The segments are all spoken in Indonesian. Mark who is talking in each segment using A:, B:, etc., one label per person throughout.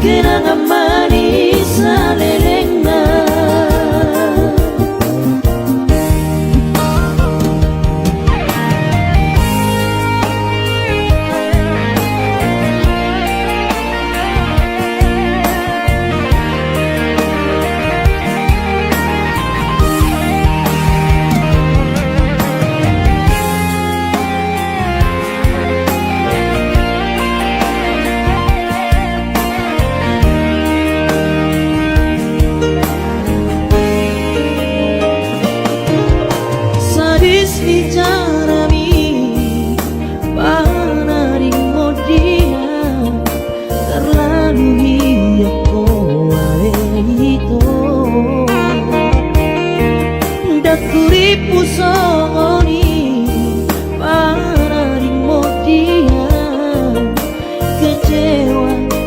A: kenangan manis salelengna.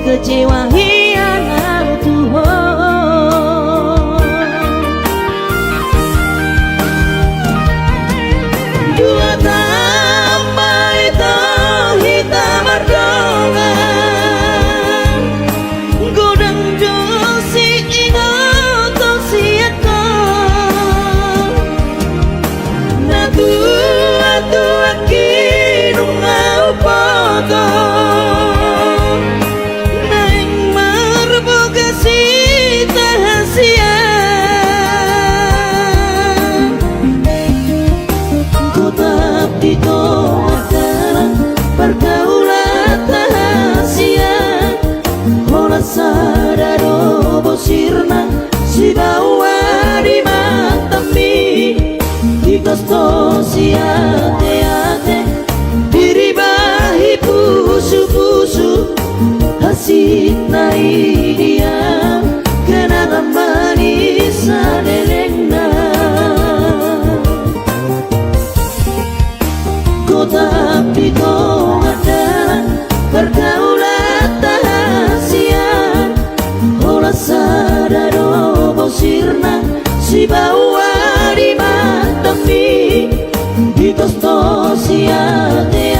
B: Kecewa hianat Tuhan. Dua tambah itu hitam ardongan godang josi ingat siakan na tua kinu mau potong
A: pergaulan tahasian hola sadaro bosirna si bawa di matami di kosto si ate diribahi pusu-pusu hasit na dia kenangan manis salelengna. Tapi kau adalah pergaulan tahasian hola sadaro bosirna si bawa di matami di kosto si ate